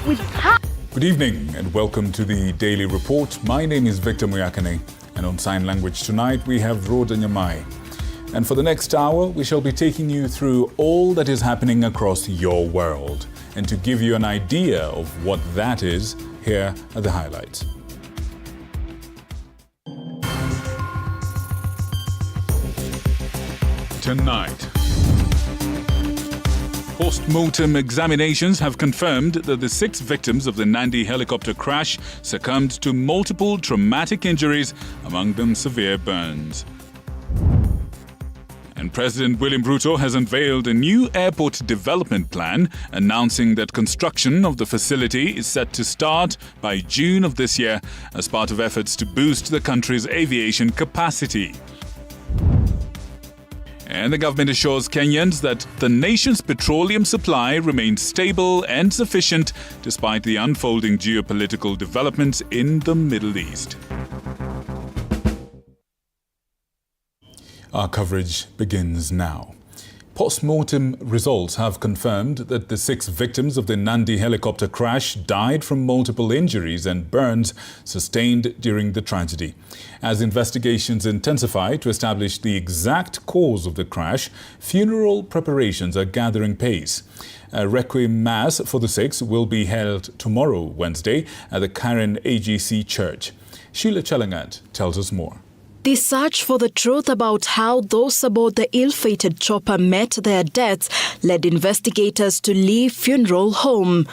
with how. Good evening and welcome to the Daily Report. My name is Victor Muyakane, and on sign language tonight we have Rhoda Nyamai. And for the next hour we shall be taking you through all that is happening across your world. And to give you an idea of what that is, here are the highlights. Tonight, post-mortem examinations have confirmed that the 6 victims of the Nandi helicopter crash succumbed to multiple traumatic injuries, among them severe burns. And President William Ruto has unveiled a new airport development plan, announcing that construction of the facility is set to start by June of this year as part of efforts to boost the country's aviation capacity. And the government assures Kenyans that the nation's petroleum supply remains stable and sufficient despite the unfolding geopolitical developments in the Middle East. Our coverage begins now. Post-mortem results have confirmed that the 6 victims of the Nandi helicopter crash died from multiple injuries and burns sustained during the tragedy. As investigations intensify to establish the exact cause of the crash, funeral preparations are gathering pace. A requiem mass for the 6 will be held tomorrow, Wednesday, at the Karen AGC Church. Sheila Chelangat tells us more. The search for the truth about how those aboard the ill-fated chopper met their deaths led investigators to Lee Funeral Home.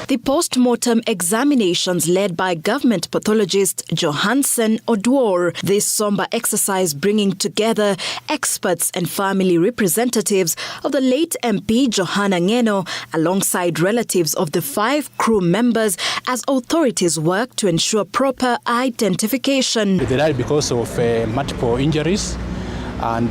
The post-mortem examinations led by government pathologist Johansen Odwor. This somber exercise bringing together experts and family representatives of the late MP Johanna Ngeno alongside relatives of the 5 crew members as authorities work to ensure proper identification. They died because of multiple injuries and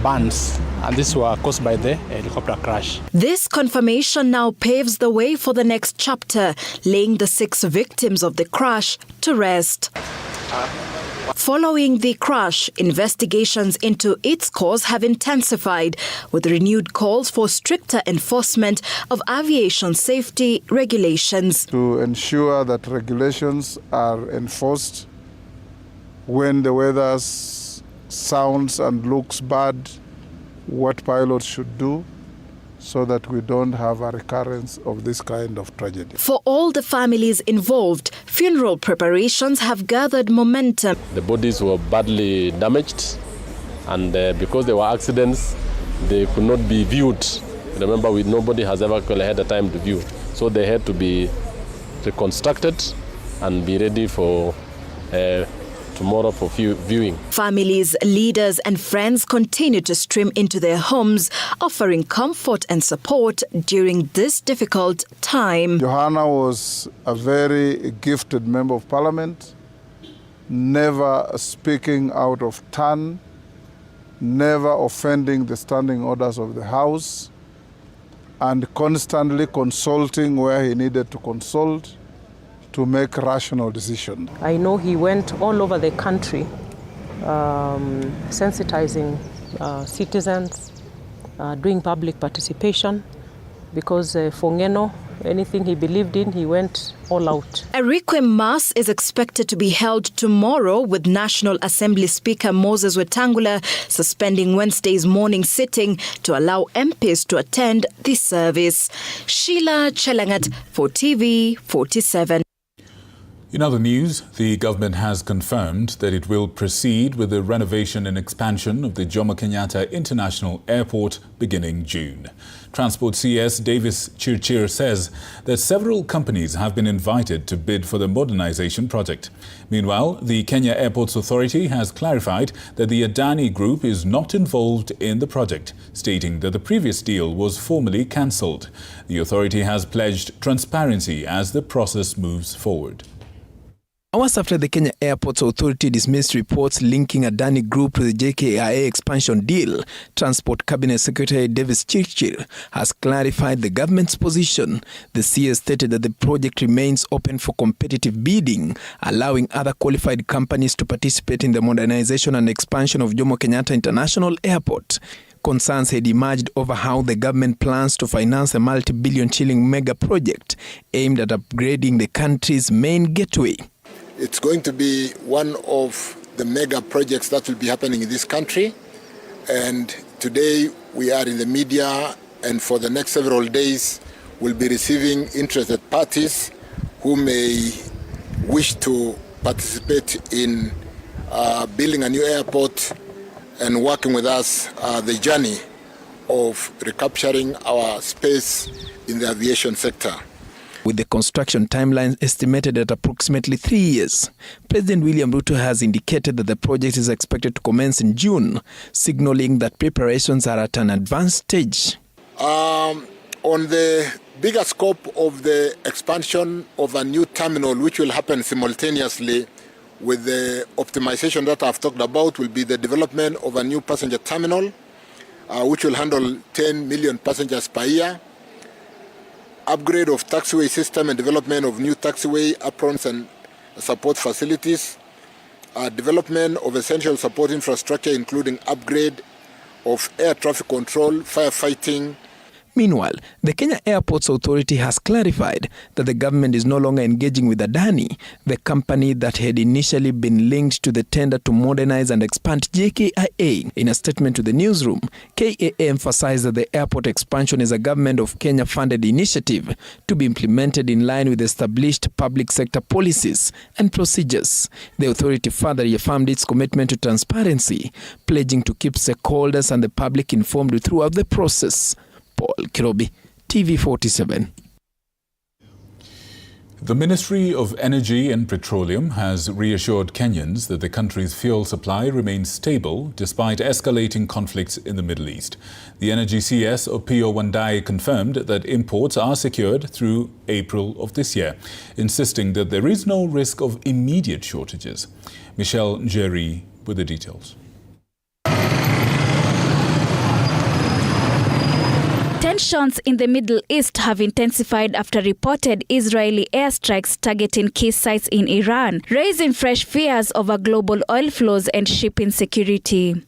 burns, and these were caused by the helicopter crash. This confirmation now paves the way for the next chapter, laying the 6 victims of the crash to rest. Following the crash, investigations into its cause have intensified, with renewed calls for stricter enforcement of aviation safety regulations. To ensure that regulations are enforced when the weather sounds and looks bad, what pilots should do, so that we don't have a recurrence of this kind of tragedy. For all the families involved, funeral preparations have gathered momentum. The bodies were badly damaged, and because they were accidents, they could not be viewed. Remember, nobody has ever had the time to view, so they had to be reconstructed and be ready for tomorrow for viewing. Families, leaders and friends continue to stream into their homes, offering comfort and support during this difficult time. Johanna was a very gifted member of parliament, never speaking out of turn, never offending the standing orders of the House, and constantly consulting where he needed to consult to make rational decisions. I know he went all over the country sensitizing citizens, doing public participation, because for Ngeno, anything he believed in, he went all out. A requiem mass is expected to be held tomorrow, with National Assembly Speaker Moses Wetangula suspending Wednesday's morning sitting to allow MPs to attend the service. Sheila Chelangat for TV47. In other news, the government has confirmed that it will proceed with the renovation and expansion of the Jomo Kenyatta International Airport beginning June. Transport CS Davis Chirchir says that several companies have been invited to bid for the modernization project. Meanwhile, the Kenya Airports Authority has clarified that the Adani Group is not involved in the project, stating that the previous deal was formally cancelled. The authority has pledged transparency as the process moves forward. Hours after the Kenya Airports Authority dismissed reports linking Adani Group to the JKIA expansion deal, Transport Cabinet Secretary Davis Chirchir has clarified the government's position. The CS stated that the project remains open for competitive bidding, allowing other qualified companies to participate in the modernization and expansion of Jomo Kenyatta International Airport. Concerns had emerged over how the government plans to finance a multi-billion shilling mega project aimed at upgrading the country's main gateway. It's going to be one of the mega projects that will be happening in this country. And today we are in the media, and for the next several days we'll be receiving interested parties who may wish to participate in building a new airport and working with us the journey of recapturing our space in the aviation sector. With the construction timeline estimated at approximately 3 years, President William Ruto has indicated that the project is expected to commence in June, signaling that preparations are at an advanced stage. On the bigger scope of the expansion of a new terminal, which will happen simultaneously with the optimization that I've talked about, will be the development of a new passenger terminal, which will handle 10 million passengers per year, upgrade of taxiway system and development of new taxiway aprons and support facilities, development of essential support infrastructure, including upgrade of air traffic control, firefighting. Meanwhile, the Kenya Airports Authority has clarified that the government is no longer engaging with Adani, the company that had initially been linked to the tender to modernize and expand JKIA. In a statement to the newsroom, KAA emphasized that the airport expansion is a Government of Kenya-funded initiative to be implemented in line with established public sector policies and procedures. The authority further reaffirmed its commitment to transparency, pledging to keep stakeholders and the public informed throughout the process. Paul Kirobi, TV47. The Ministry of Energy and Petroleum has reassured Kenyans that the country's fuel supply remains stable despite escalating conflicts in the Middle East. The Energy CS, Opiyo Wandayi, confirmed that imports are secured through April of this year, insisting that there is no risk of immediate shortages. Michelle Njeri with the details. Tensions in the Middle East have intensified after reported Israeli airstrikes targeting key sites in Iran, raising fresh fears over global oil flows and shipping security.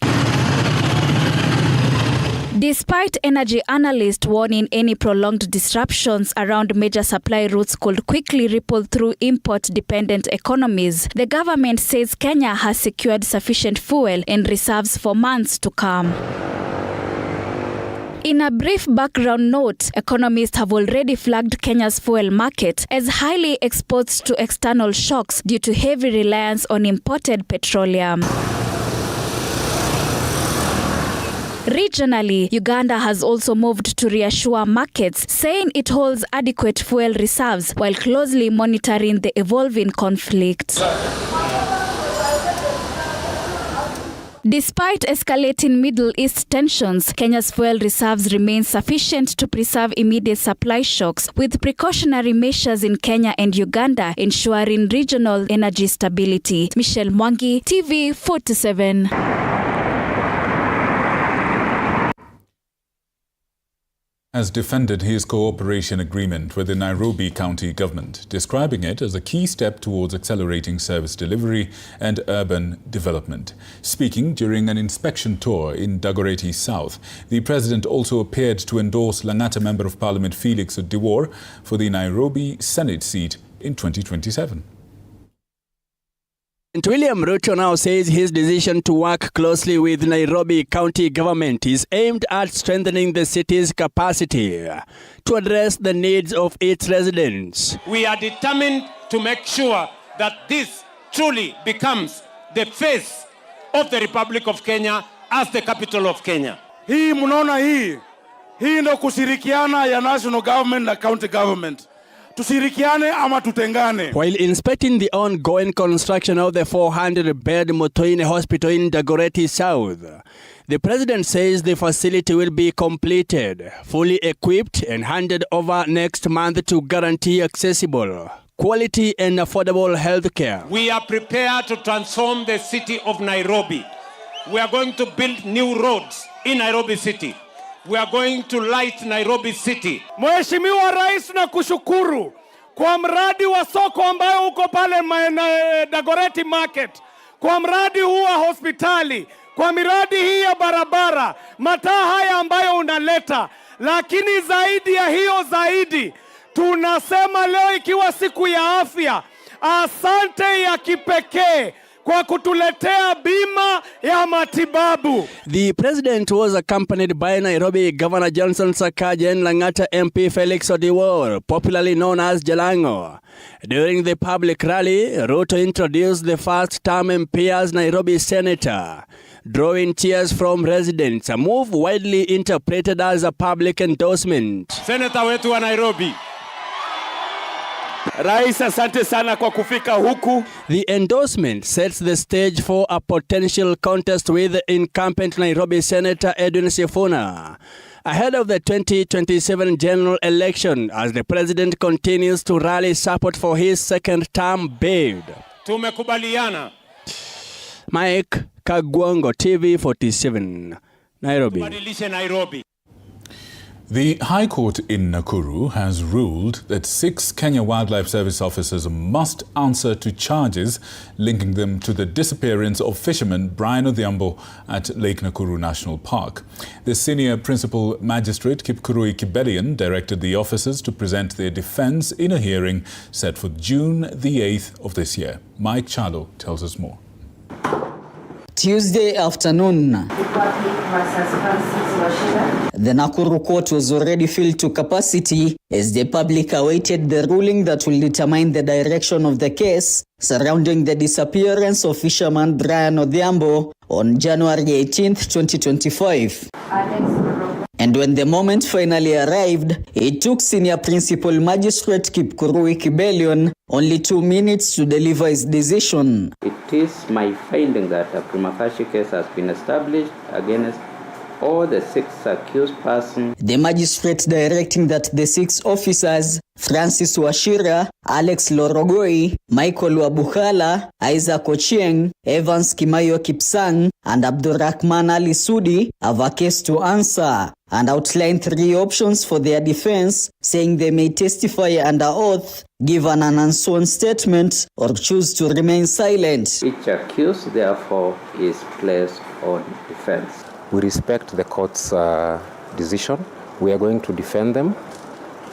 Despite energy analysts warning any prolonged disruptions around major supply routes could quickly ripple through import-dependent economies, the government says Kenya has secured sufficient fuel and reserves for months to come. In a brief background note, economists have already flagged Kenya's fuel market as highly exposed to external shocks due to heavy reliance on imported petroleum. Regionally, Uganda has also moved to reassure markets, saying it holds adequate fuel reserves while closely monitoring the evolving conflict. Despite escalating Middle East tensions, Kenya's fuel reserves remain sufficient to preserve immediate supply shocks, with precautionary measures in Kenya and Uganda ensuring regional energy stability. Michelle Mwangi, TV47. Has defended his cooperation agreement with the Nairobi County Government, describing it as a key step towards accelerating service delivery and urban development. Speaking during an inspection tour in Dagoretti South, the President also appeared to endorse Lang'ata Member of Parliament Felix Odiwuor for the Nairobi Senate seat in 2027. William Ruto now says his decision to work closely with Nairobi County Government is aimed at strengthening the city's capacity to address the needs of its residents. We are determined to make sure that this truly becomes the face of the Republic of Kenya as the capital of Kenya. Hii mnaona hii ndo kushirikiana ya national government na county government. Tusirikiane ama tutengane. While inspecting the ongoing construction of the 400-bed Motoine Hospital in Dagoretti South, the President says the facility will be completed, fully equipped and handed over next month to guarantee accessible, quality and affordable health care. We are prepared to transform the city of Nairobi. We are going to build new roads in Nairobi City. We are going to light Nairobi City. Mheshimiwa Rais, na kushukuru kwa mradi wa soko ambayo uko pale Dagoretti Market, kwa mradi huu wa hospitali, kwa miradi hii ya barabara, mataa haya ambayo unaleta. Lakini zaidi ya hiyo zaidi, tunasema leo ikiwa siku ya afya, asante ya kipekee kwa kutuletea bima ya matibabu. The president was accompanied by Nairobi Governor Johnson Sakaja and Lang'ata MP Felix Odiwuor, popularly known as Jalango. During the public rally, Ruto introduced the first-term MP as Nairobi Senator, drawing cheers from residents, a move widely interpreted as a public endorsement. Senator wetu wa Nairobi. Rais, asante sana kwa kufika huku. The endorsement sets the stage for a potential contest with incumbent Nairobi Senator Edwin Sifuna ahead of the 2027 general election, as the president continues to rally support for his second-term bid. Tumekubaliana. Mike Kagwango, TV47, Nairobi. Tubadilishe Nairobi. The High Court in Nakuru has ruled that 6 Kenya Wildlife Service officers must answer to charges linking them to the disappearance of fisherman Brian Odhiambo at Lake Nakuru National Park. The senior principal magistrate Kipkurui Kibelian directed the officers to present their defense in a hearing set for June the 8th of this year. Mike Chalo tells us more. Tuesday afternoon, the Nakuru court was already filled to capacity as the public awaited the ruling that will determine the direction of the case surrounding the disappearance of fisherman Brian Odhiambo on January 18th, 2025. And when the moment finally arrived, it took Senior Principal Magistrate Kipkurui Kibelian only 2 minutes to deliver his decision. It is my finding that a prima facie case has been established against all the 6 accused persons. The magistrate directing that the 6 officers, Francis Washira, Alex Lorogoi, Michael Wabukala, Isaac Ochieng, Evans Kimayo Kipsang, and Abdurrahman Ali Sudi, have a case to answer, and outlined 3 options for their defense, saying they may testify under oath, give an unsworn statement, or choose to remain silent. Each accused, therefore, is placed on defense. We respect the court's decision. We are going to defend them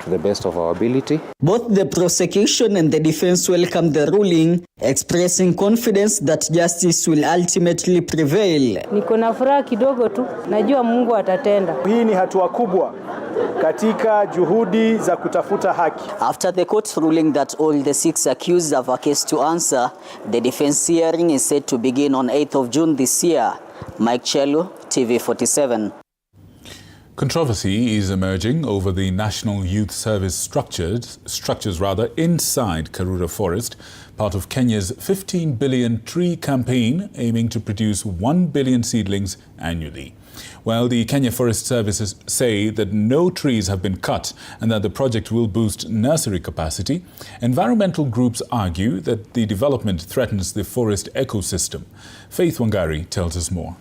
to the best of our ability. Both the prosecution and the defense welcome the ruling, expressing confidence that justice will ultimately prevail. Niko na furaha kidogo tu, najua Mungu atatenda. Hii ni hatua kubwa katika juhudi za kutafuta haki. After the court ruling that all the 6 accused have a case to answer, the defense hearing is set to begin on 8th of June this year. Mike Chelo, TV47. Controversy is emerging over the National Youth Service structures inside Karura Forest, part of Kenya's 15 billion tree campaign aiming to produce 1 billion seedlings annually. While the Kenya Forest Services say that no trees have been cut and that the project will boost nursery capacity, environmental groups argue that the development threatens the forest ecosystem. Faith Wangari tells us more.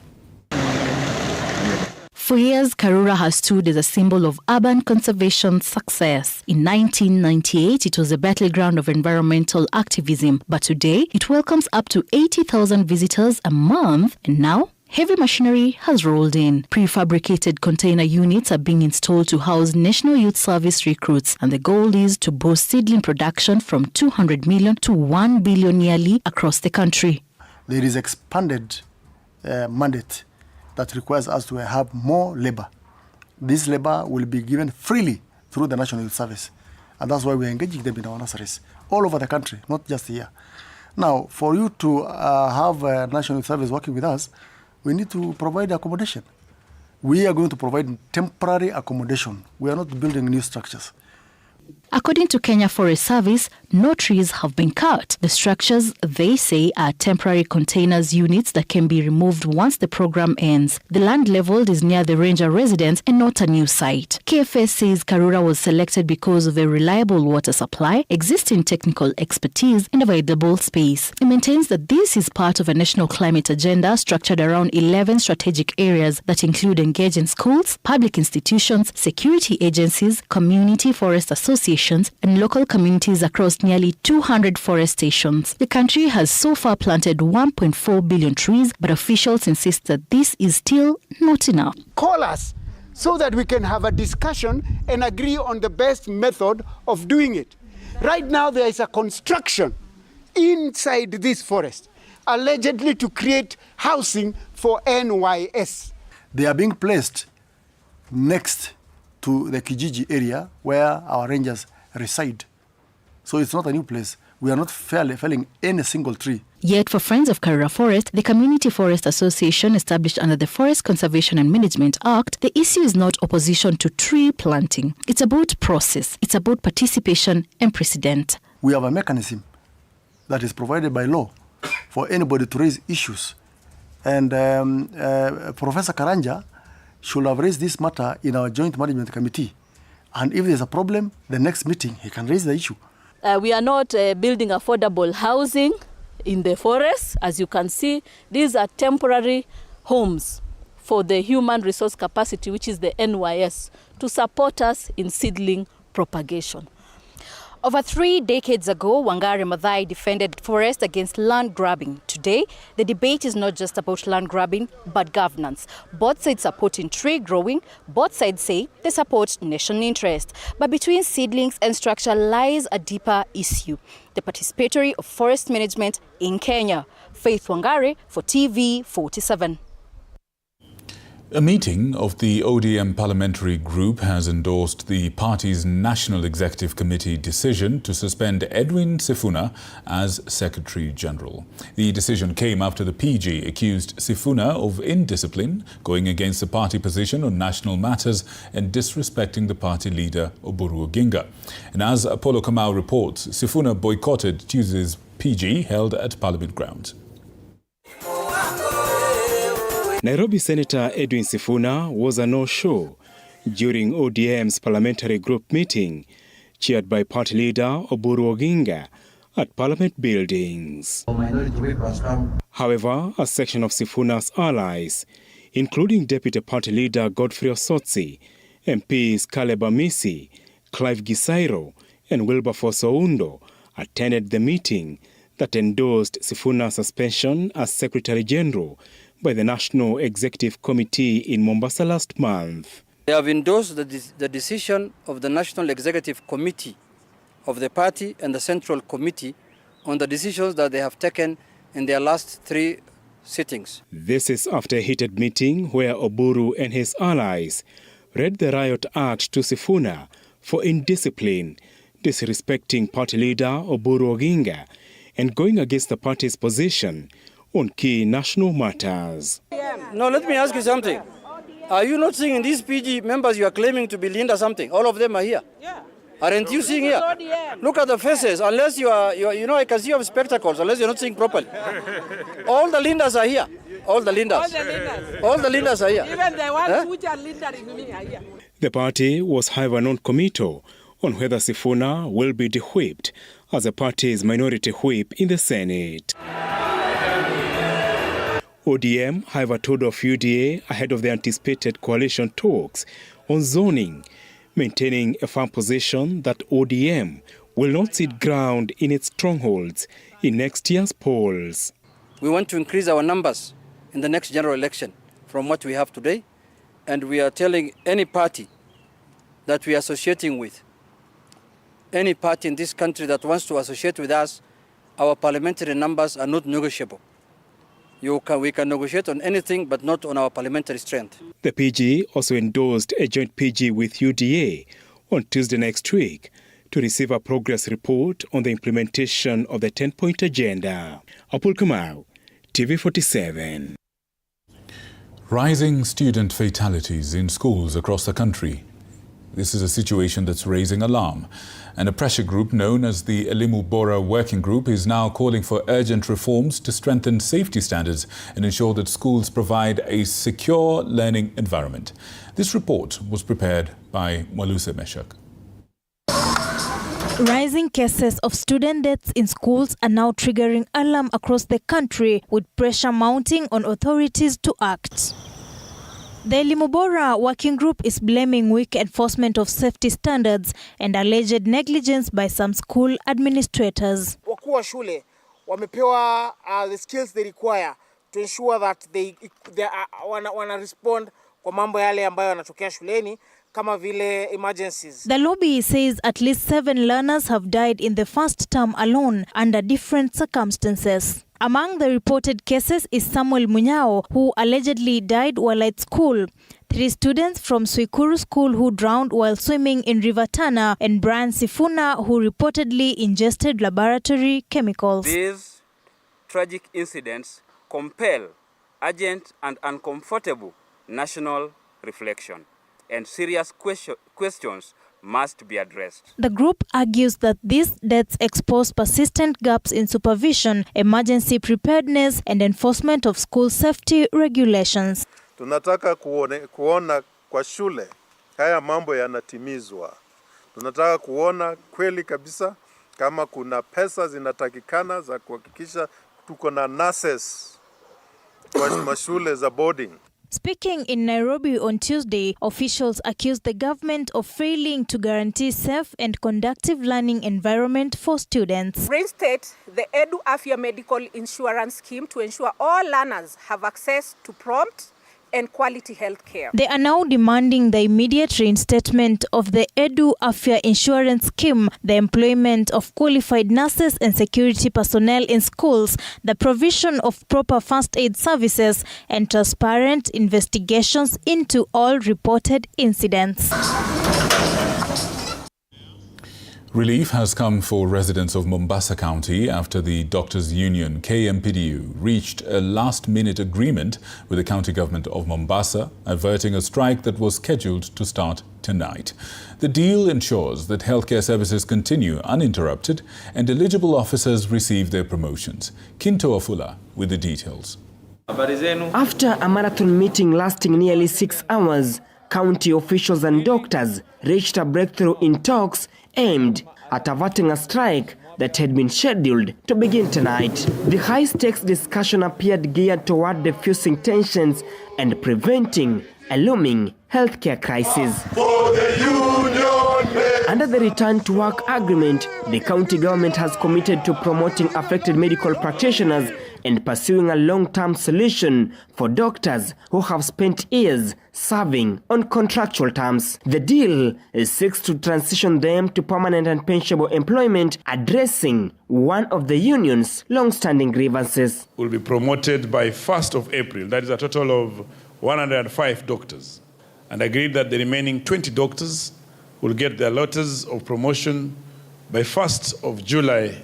For years, Karura has stood as a symbol of urban conservation success. In 1998, it was a battleground of environmental activism, but today it welcomes up to 80,000 visitors a month, and now heavy machinery has rolled in. Prefabricated container units are being installed to house National Youth Service recruits, and the goal is to boost seedling production from 200 million to 1 billion yearly across the country. There is expanded mandate that requires us to have more labor. This labor will be given freely through the National Youth Service. And that's why we're engaging them in our nurseries all over the country, not just here. Now, for you to have a National Youth Service working with us, we need to provide accommodation. We are going to provide temporary accommodation. We are not building new structures. According to Kenya Forest Service, no trees have been cut. The structures, they say, are temporary containers units that can be removed once the program ends. The land leveled is near the ranger residence and not a new site. KFS says Karura was selected because of a reliable water supply, existing technical expertise, and available space. It maintains that this is part of a national climate agenda structured around 11 strategic areas that include engaging schools, public institutions, security agencies, community forest associations, and local communities across across nearly 200 forest stations. The country has so far planted 1.4 billion trees, but officials insist that this is still not enough. Call us so that we can have a discussion and agree on the best method of doing it. Right now there is a construction inside this forest, allegedly to create housing for NYS. They are being placed next to the Kijiji area where our rangers reside. So it's not a new place. We are not felling any single tree. Yet for Friends of Karura Forest, the Community Forest Association established under the Forest Conservation and Management Act, the issue is not opposition to tree planting. It's about process. It's about participation and precedent. We have a mechanism that is provided by law for anybody to raise issues. And Professor Karanja should have raised this matter in our Joint Management Committee. And if there's a problem, the next meeting, he can raise the issue. We are not building affordable housing in the forest. As you can see, these are temporary homes for the human resource capacity, which is the NYS, to support us in seedling propagation. Over 3 decades ago, Wangari Maathai defended forest against land grabbing. Today, the debate is not just about land grabbing, but governance. Both sides supporting tree growing, both sides say they support nation interest. But between seedlings and structure lies a deeper issue, the participatory of forest management in Kenya. Faith Wangari for TV47. A meeting of the ODM parliamentary group has endorsed the party's National Executive Committee decision to suspend Edwin Sifuna as Secretary General. The decision came after the PG accused Sifuna of indiscipline, going against the party position on national matters and disrespecting the party leader Oburu Oginga. And as Apollo Kamau reports, Sifuna boycotted Tuesday's PG held at Parliament grounds. Nairobi Senator Edwin Sifuna was a no-show during ODM's parliamentary group meeting, chaired by party leader Oburu Oginga at Parliament buildings. However, a section of Sifuna's allies, including Deputy Party Leader Godfrey Osotsi, MPs Caleb Amisi, Clive Gisairo and Wilberforce Oundo, attended the meeting that endorsed Sifuna's suspension as Secretary General by the National Executive Committee in Mombasa last month. They have endorsed the decision of the National Executive Committee of the party and the Central Committee on the decisions that they have taken in their last 3 sittings. This is after a heated meeting where Oburu and his allies read the riot act to Sifuna for indiscipline, disrespecting party leader Oburu Oginga and going against the party's position on key national matters. Now let me ask you something. Are you not seeing in these PG members you are claiming to be Linda something? All of them are here. Yeah. Aren't you seeing here? Look at the faces. Unless you are, I can see you have spectacles, unless you're not seeing properly. All the Lindas are here. All the Lindas. All the Lindas are here. Even the ones which are Linda me are here. The party was, however, non-committal on whether Sifuna will be de-whipped as the party's minority whip in the Senate. ODM, however, told of UDA ahead of the anticipated coalition talks on zoning, maintaining a firm position that ODM will not cede ground in its strongholds in next year's polls. We want to increase our numbers in the next general election from what we have today, and we are telling any party that we are associating with, any party in this country that wants to associate with us, our parliamentary numbers are not negotiable. We can negotiate on anything, but not on our parliamentary strength. The PG also endorsed a joint PG with UDA on Tuesday next week to receive a progress report on the implementation of the 10-point agenda. Apol Kamau, TV47. Rising student fatalities in schools across the country. This is a situation that's raising alarm. And a pressure group known as the Elimu Bora Working Group is now calling for urgent reforms to strengthen safety standards and ensure that schools provide a secure learning environment. This report was prepared by Mwaluse Meshak. Rising cases of student deaths in schools are now triggering alarm across the country, with pressure mounting on authorities to act. The Elimu Bora working group is blaming weak enforcement of safety standards and alleged negligence by some school administrators. Wakuu wa shule wamepewa the skills they require to ensure that they wana respond kwa mambo yale ambayo yanatokea shuleni kama vile emergencies. The lobby says at least 7 learners have died in the first term alone under different circumstances. Among the reported cases is Samuel Munyao, who allegedly died while at school. 3 students from Swikuru School who drowned while swimming in River Tana, and Brian Sifuna, who reportedly ingested laboratory chemicals. These tragic incidents compel urgent and uncomfortable national reflection, and serious questions must be addressed. The group argues that these deaths expose persistent gaps in supervision, emergency preparedness, and enforcement of school safety regulations. Tunataka kuona kwa shule haya mambo yanatimizwa. Tunataka kuona kweli kabisa kama kuna pesa zinatakikana za kuhakikisha tuko na nurses kwa mashule za boarding. Speaking in Nairobi on Tuesday, officials accused the government of failing to guarantee safe and conducive learning environment for students. Reinstate the Edu Afya medical insurance scheme to ensure all learners have access to prompt and quality health care. They are now demanding the immediate reinstatement of the Edu Afya insurance scheme, the employment of qualified nurses and security personnel in schools, the provision of proper first aid services, and transparent investigations into all reported incidents. Relief has come for residents of Mombasa County after the Doctors' Union KMPDU reached a last-minute agreement with the county government of Mombasa, averting a strike that was scheduled to start tonight. The deal ensures that healthcare services continue uninterrupted and eligible officers receive their promotions. Kinto Afula with the details. After a marathon meeting lasting nearly 6 hours, county officials and doctors reached a breakthrough in talks aimed at averting a strike that had been scheduled to begin tonight. The high-stakes discussion appeared geared toward diffusing tensions and preventing a looming healthcare crisis. Under the return to work agreement, the county government has committed to promoting affected medical practitioners and pursuing a long-term solution for doctors who have spent years serving on contractual terms. The deal seeks to transition them to permanent and pensionable employment, addressing one of the union's long-standing grievances. Will be promoted by 1st of April. That is a total of 105 doctors. And agreed that the remaining 20 doctors will get their letters of promotion by 1st of July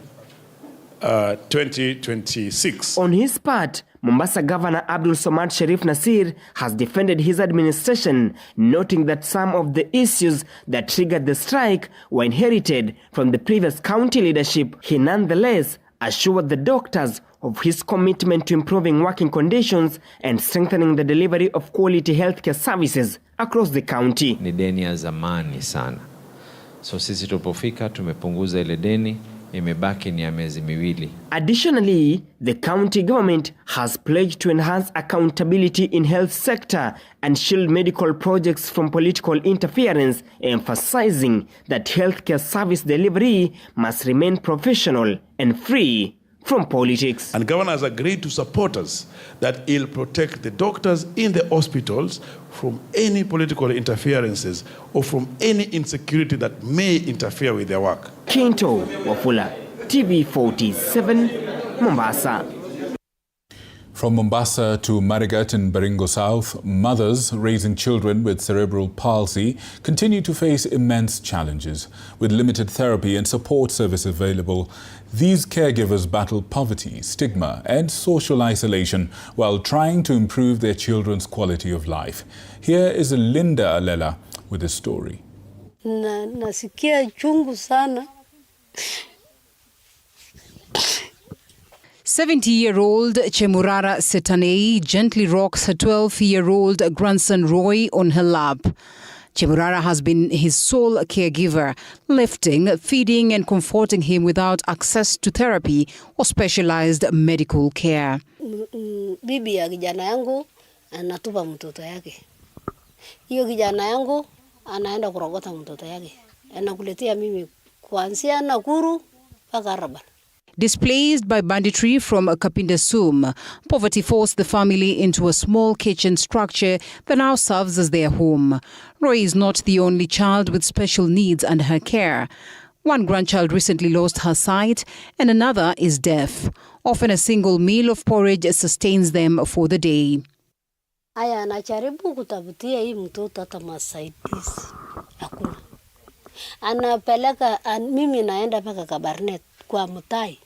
2026. On his part, Mombasa Governor Abdul Somad Sharif Nasir has defended his administration, noting that some of the issues that triggered the strike were inherited from the previous county leadership. He nonetheless assured the doctors of his commitment to improving working conditions and strengthening the delivery of quality healthcare services across the county. Ni deni ya zamani sana. So sisi tupofika tumepunguza ile deni, imebaki ni ya miezi miwili. Additionally, the county government has pledged to enhance accountability in health sector and shield medical projects from political interference, emphasizing that healthcare service delivery must remain professional and free from politics. And governor has agreed to support us that he'll protect the doctors in the hospitals from any political interferences or from any insecurity that may interfere with their work. Kinto Wafula, TV47, Mombasa. From Mombasa to Marigat in Baringo South, mothers raising children with cerebral palsy continue to face immense challenges. With limited therapy and support service available, these caregivers battle poverty, stigma, and social isolation while trying to improve their children's quality of life. Here is Linda Alela with a story. Nasikia chungu sana. 70-year-old Chemurara Setanei gently rocks her 12-year-old grandson Roy on her lap. Chemurara has been his sole caregiver, lifting, feeding and comforting him without access to therapy or specialized medical care. Bibi ya kijana yangu anatupa mtoto yake. Hiyo kijana yangu anaenda kurogota mtoto yake. Anakuletea mimi kuanzia Nakuru mpaka Araba. Displaced by banditry from Kapindasum, poverty forced the family into a small kitchen structure that now serves as their home. Roy is not the only child with special needs under her care. One grandchild recently lost her sight and another is deaf. Often a single meal of porridge sustains them for the day. Aya anajaribu kutafutia hii mtoto hata masaidizi. Hakuna. Anapeleka mimi naenda paka Kabarnet kwa Mutai.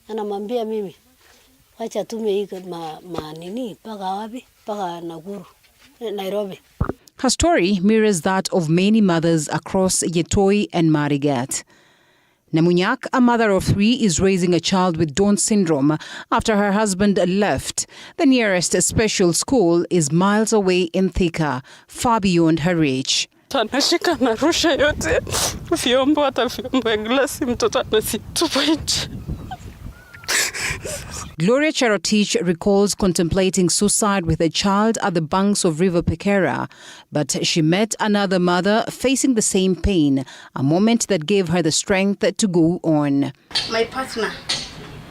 Anamwambia mimi wacha tume hii nini paka wapi paka Nakuru Nairobi. Her story mirrors that of many mothers across Yetoi and Marigat. Namunyak, a mother of 3, is raising a child with Down syndrome after her husband left. The nearest special school is miles away in Thika, far beyond her reach. Anashika narusha yote vyombo hata vyombo ya glasi mtoto anasitupa nje. Gloria Cherotich recalls contemplating suicide with a child at the banks of River Pekera, but she met another mother facing the same pain, a moment that gave her the strength to go on. My partner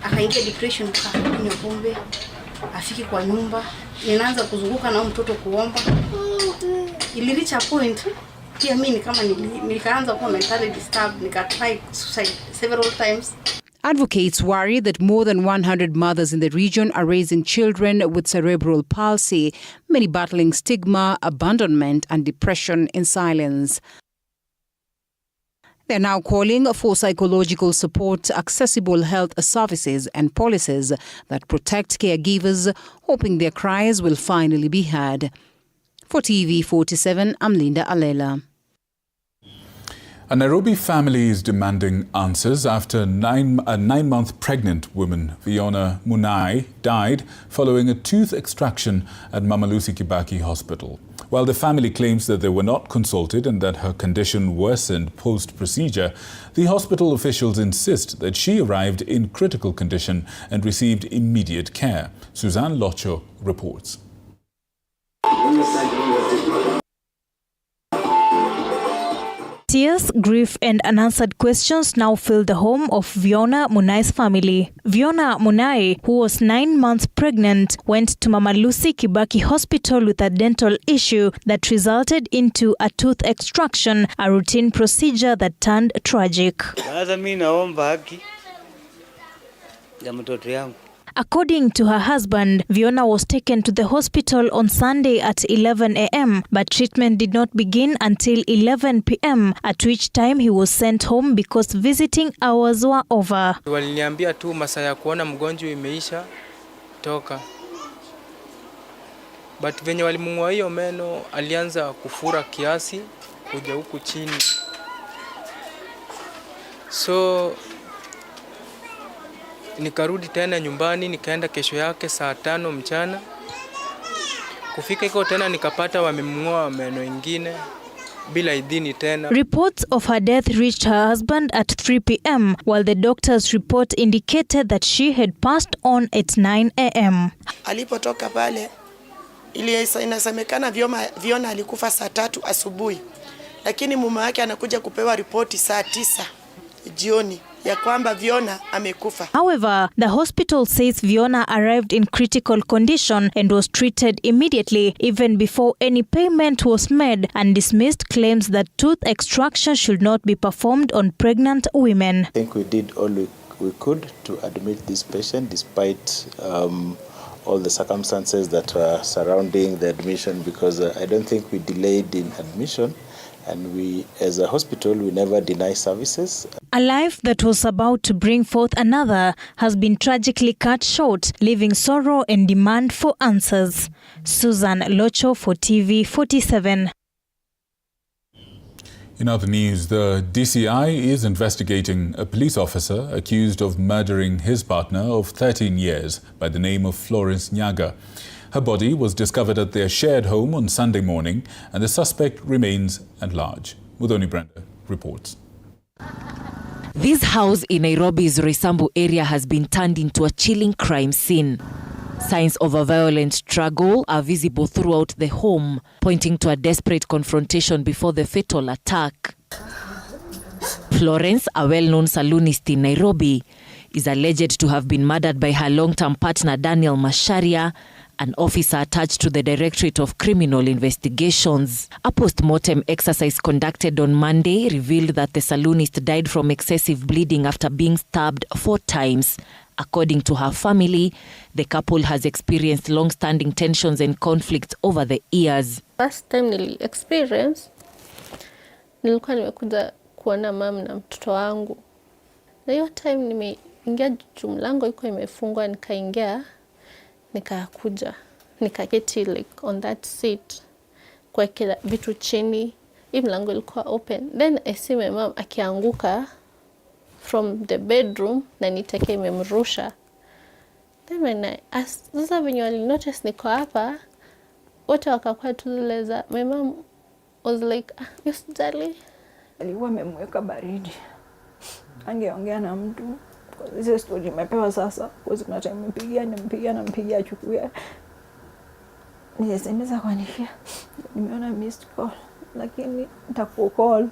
akaingia depression, akakunywa pombe, afiki kwa nyumba, ninaanza kuzunguka na mtoto kuomba. Iliricha point pia mimi kama nikaanza kuwa mentally disturbed, nikatry suicide several times. Advocates worry that more than 100 mothers in the region are raising children with cerebral palsy, many battling stigma, abandonment and depression in silence. They're now calling for psychological support, accessible health services and policies that protect caregivers, hoping their cries will finally be heard. For TV47, I'm Linda Alela. A Nairobi family is demanding answers after a 9-month pregnant woman, Fiona Munai, died following a tooth extraction at Mama Lucy Kibaki Hospital. While the family claims that they were not consulted and that her condition worsened post-procedure, the hospital officials insist that she arrived in critical condition and received immediate care. Suzanne Locho reports. Tears, grief and unanswered questions now fill the home of Fiona Munai's family. Fiona Munai, who was 9 months pregnant, went to Mama Lucy Kibaki Hospital with a dental issue that resulted into a tooth extraction, a routine procedure that turned tragic. According to her husband, Fiona was taken to the hospital on Sunday at 11 a.m., but treatment did not begin until 11 p.m., at which time he was sent home because visiting hours were over. Waliniambia tu masaa ya kuona mgonjwa imeisha toka. But venye walimung'oa hiyo meno alianza kufura kiasi kuja huku chini. So nikarudi tena nyumbani, nikaenda kesho yake saa 5 mchana. Kufika iko tena nikapata wamemng'oa meno ingine bila idhini tena. Reports of her death reached her husband at 3 p.m. while the doctor's report indicated that she had passed on at 9 a.m. Alipotoka pale inasemekana Fiona alikufa saa 3 asubuhi. Lakini mume wake anakuja kupewa ripoti saa 9 jioni ya kwamba Fiona amekufa. However, the hospital says Fiona arrived in critical condition and was treated immediately, even before any payment was made, and dismissed claims that tooth extraction should not be performed on pregnant women. I think we did all we could to admit this patient despite all the circumstances that were surrounding the admission, because I don't think we delayed in admission. And we, as a hospital, we never deny services. A life that was about to bring forth another has been tragically cut short, leaving sorrow and demand for answers. Susan Locho for TV47. In other news, the DCI is investigating a police officer accused of murdering his partner of 13 years by the name of Florence Nyaga. Her body was discovered at their shared home on Sunday morning, and the suspect remains at large. Mudhoni Brenda reports. This house in Nairobi's Roysambu area has been turned into a chilling crime scene. Signs of a violent struggle are visible throughout the home, pointing to a desperate confrontation before the fatal attack. Florence, a well-known saloonist in Nairobi, is alleged to have been murdered by her long-term partner Daniel Masharia, an officer attached to the Directorate of Criminal Investigations. A post-mortem exercise conducted on Monday revealed that the saloonist died from excessive bleeding after being stabbed 4 times. According to her family, the couple has experienced long-standing tensions and conflicts over the years. First time nilikuwa nimekuja kuona mama na mtoto wangu. Na hiyo time nimeingia mlango iko imefungwa, nikaingia, nikakuja, nikaketi like on that seat kwa kila vitu chini. Hii mlango ilikuwa open. Then I see my mom akianguka from the bedroom na nitake imemrusha. Then when I asked, sasa venye wali notice niko hapa, wote wakakuwa tuleza. My mom was like, usijali. Alikuwa amemweka baridi. Angeongea na mtu. Hizo story nimepewa sasa. Kwa sababu nampigia achukue. Nisemeza kwa nifia. Nimeona missed call. Lakini nitakucall.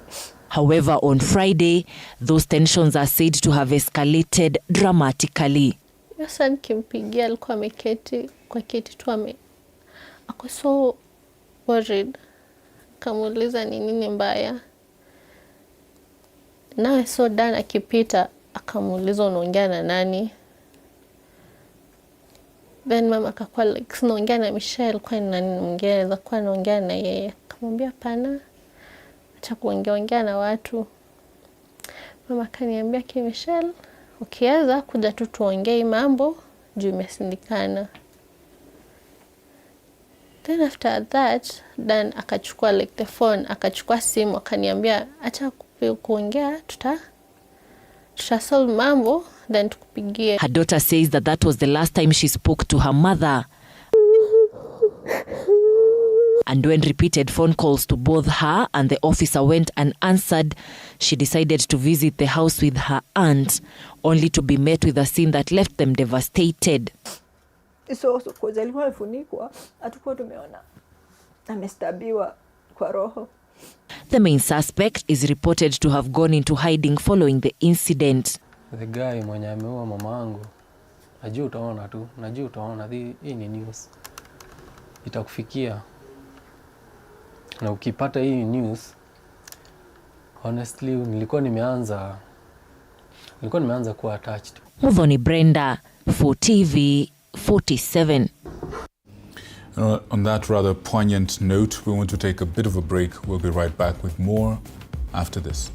However, on Friday, those tensions are said to have escalated dramatically. Sasa nikimpigia alikuwa ameketi kwa kiti tu ako so worried. Kamuuliza ni nini mbaya. Nawe so Dan akipita akamuuliza unaongea na nani. Then mama akakuwa like sinaongea na Michelle, kwa nini naongea kwa naongea na yeye. Akamwambia pana, acha kuongea na watu. Mama akaniambia ki Michelle, ukiweza kuja tu tuongee mambo juu imesindikana. Then after that, Dan akachukua like the phone, akachukua simu, akaniambia acha kuongea, tutasol mambo, then tukupigie. Her daughter says that was the last time she spoke to her mother. And when repeated phone calls to both her and the officer went unanswered, she decided to visit the house with her aunt, only to be met with a scene that left them devastated. So kwa alikuwa amefunikwa, hatukuwa tumeona amestabiwa kwa roho. The main suspect is reported to have gone into hiding following the incident. The guy mwenye ameua mamangu, najua utaona hii ni news. Itakufikia. Na ukipata hii news, honestly nilikuwa nimeanza kuwa attached. Muvoni Brenda for TV47. On that rather poignant note, we want to take a bit of a break. We'll be right back with more after this.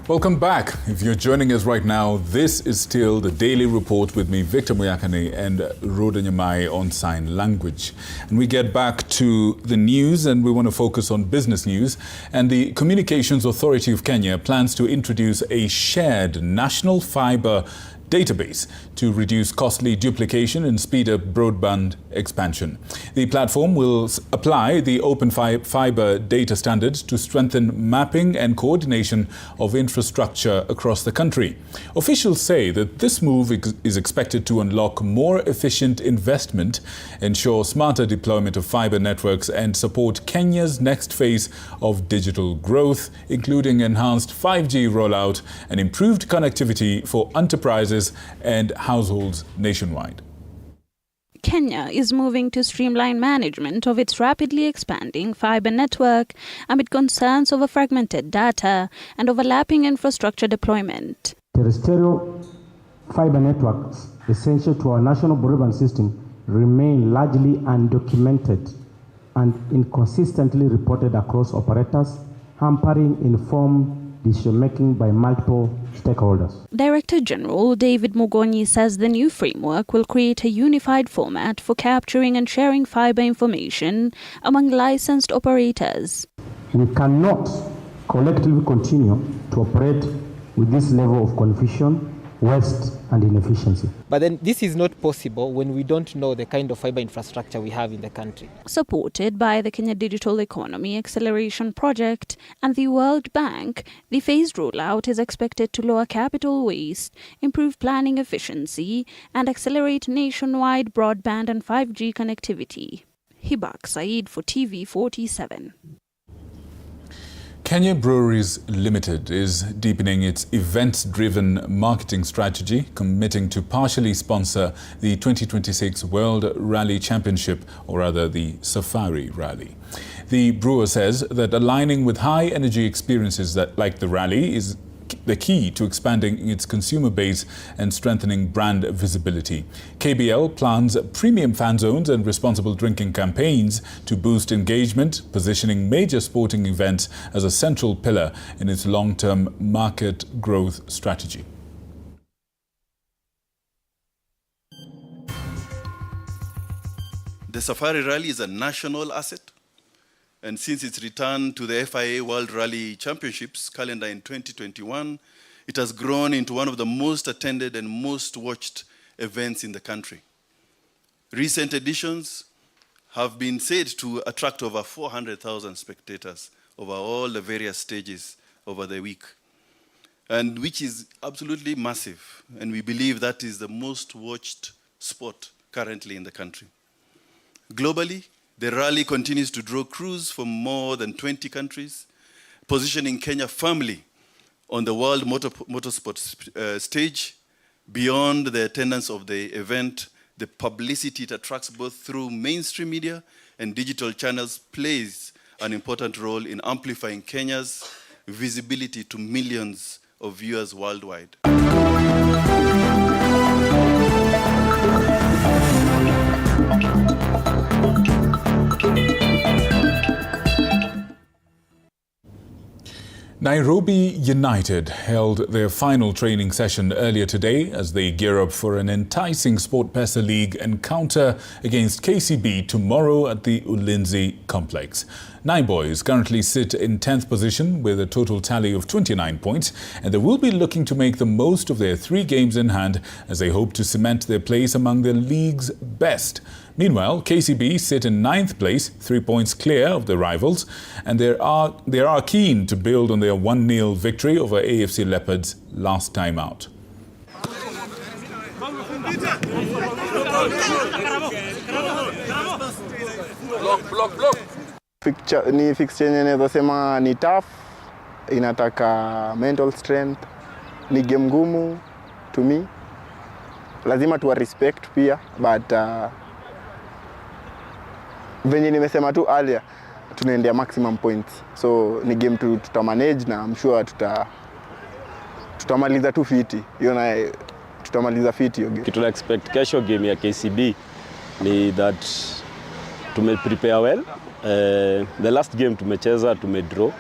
Welcome back. If you're joining us right now, this is still the Daily Report with me, Victor Muyakane, and Rhoda Nyamai on sign language. And we get back to the news, and we want to focus on business news. And the Communications Authority of Kenya plans to introduce a shared national fiber database to reduce costly duplication and speed up broadband expansion. The platform will apply the open fiber data standards to strengthen mapping and coordination of infrastructure across the country. Officials say that this move is expected to unlock more efficient investment, ensure smarter deployment of fiber networks, and support Kenya's next phase of digital growth, including enhanced 5G rollout and improved connectivity for enterprises and households nationwide. Kenya is moving to streamline management of its rapidly expanding fiber network amid concerns over fragmented data and overlapping infrastructure deployment. Terrestrial fiber networks essential to our national broadband system remain largely undocumented and inconsistently reported across operators, hampering informed decision-making by multiple stakeholders. Director General David Mugonyi says the new framework will create a unified format for capturing and sharing fiber information among licensed operators. We cannot collectively continue to operate with this level of confusion, waste, and inefficiency. But then this is not possible when we don't know the kind of fiber infrastructure we have in the country. Supported by the Kenya Digital Economy Acceleration Project and the World Bank, the phased rollout is expected to lower capital waste, improve planning efficiency, and accelerate nationwide broadband and 5G connectivity. Hibak Saeed for TV47. Kenya Breweries Limited is deepening its events-driven marketing strategy, committing to partially sponsor the 2026 World Rally Championship, or rather the Safari Rally. The brewer says that aligning with high-energy experiences like the rally is the key to expanding its consumer base and strengthening brand visibility. KBL plans premium fan zones and responsible drinking campaigns to boost engagement, positioning major sporting events as a central pillar in its long-term market growth strategy. The Safari Rally is a national asset. And since its return to the FIA World Rally Championships calendar in 2021, it has grown into one of the most attended and most watched events in the country. Recent editions have been said to attract over 400,000 spectators over all the various stages over the week, and which is absolutely massive. And we believe that is the most watched sport currently in the country. Globally, the rally continues to draw crews from more than 20 countries, positioning Kenya firmly on the world motorsport stage. Beyond the attendance of the event, the publicity it attracts both through mainstream media and digital channels plays an important role in amplifying Kenya's visibility to millions of viewers worldwide. Nairobi United held their final training session earlier today as they gear up for an enticing SportPesa League encounter against KCB tomorrow at the Ulinzi complex. Nine boys currently sit in 10th position with a total tally of 29 points, and they will be looking to make the most of their 3 games in hand as they hope to cement their place among the league's best. Meanwhile, KCB sit in 9th place, 3 points clear of the rivals, and they are keen to build on their 1-0 victory over AFC Leopards last time out. Ni fixture yenye naweza sema ni tough, inataka mental strength, ni game ngumu to me. Lazima tuwa respect pia, but venye nimesema tu earlier, tunaendea maximum points. So ni game tutamanage na I'm sure tutamaliza tu fiti. Hiyo na tutamaliza fiti hiyo game. Kitu na expect kesho game ya KCB ni that tume prepare well. The last game tumecheza tumedraw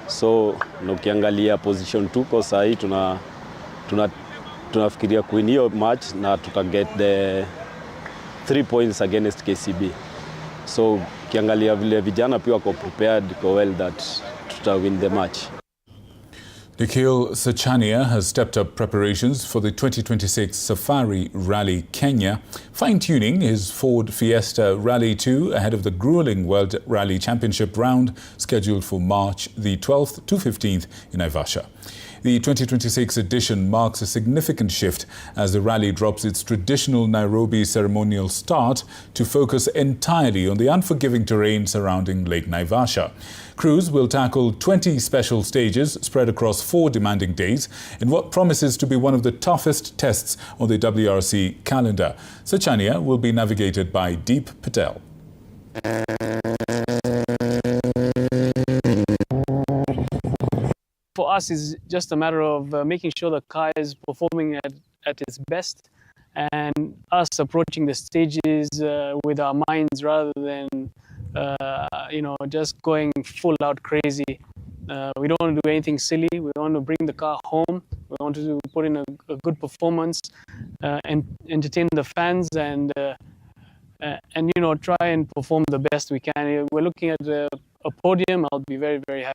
So na ukiangalia position tuko saa hii tunafikiria kuwin hiyo match na get the 3 points against KCB. So ukiangalia vile vijana pia wako prepared go well that win the match. Nikhil Sachania has stepped up preparations for the 2026 Safari Rally Kenya, fine-tuning his Ford Fiesta Rally 2 ahead of the grueling World Rally Championship round scheduled for March the 12th to 15th in Naivasha. The 2026 edition marks a significant shift as the rally drops its traditional Nairobi ceremonial start to focus entirely on the unforgiving terrain surrounding Lake Naivasha. Crews will tackle 20 special stages spread across 4 demanding days in what promises to be one of the toughest tests on the WRC calendar. Sachania will be navigated by Deep Patel. For us, it's just a matter of making sure the car is performing at its best, and us approaching the stages with our minds rather than just going full out crazy. We don't want to do anything silly. We want to bring the car home. We want to put in a good performance and entertain the fans and try and perform the best we can. We're looking at a podium. I'll be very, very happy.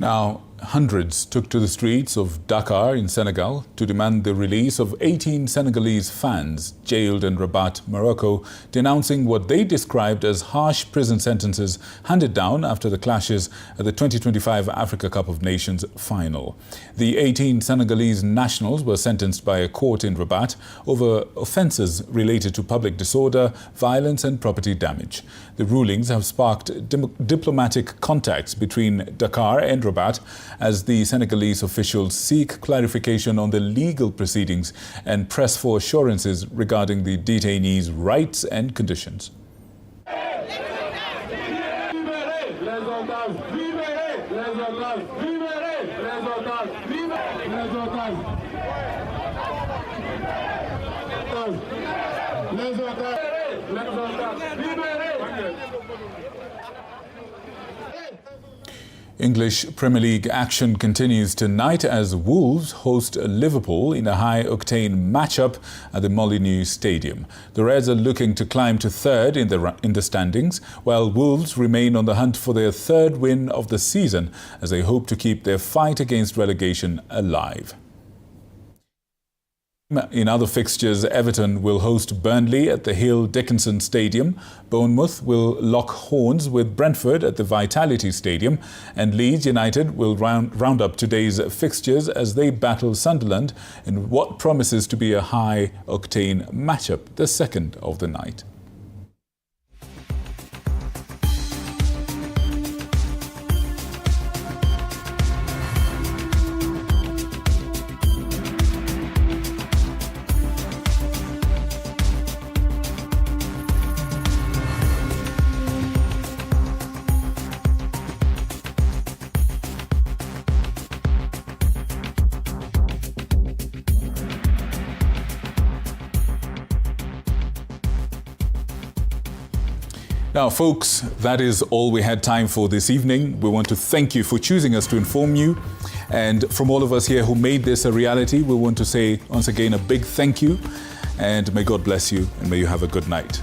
Now, hundreds took to the streets of Dakar in Senegal to demand the release of 18 Senegalese fans jailed in Rabat, Morocco, denouncing what they described as harsh prison sentences handed down after the clashes at the 2025 Africa Cup of Nations final. The 18 Senegalese nationals were sentenced by a court in Rabat over offences related to public disorder, violence and property damage. The rulings have sparked diplomatic contacts between Dakar and Rabat as the Senegalese officials seek clarification on the legal proceedings and press for assurances regarding the detainees' rights and conditions. English Premier League action continues tonight as Wolves host Liverpool in a high-octane matchup at the Molineux Stadium. The Reds are looking to climb to third in the standings, while Wolves remain on the hunt for their third win of the season as they hope to keep their fight against relegation alive. In other fixtures, Everton will host Burnley at the Hill Dickinson Stadium. Bournemouth will lock horns with Brentford at the Vitality Stadium. And Leeds United will round up today's fixtures as they battle Sunderland in what promises to be a high-octane matchup, the second of the night. Now, folks, that is all we had time for this evening. We want to thank you for choosing us to inform you. And from all of us here who made this a reality, we want to say once again a big thank you. And may God bless you and may you have a good night.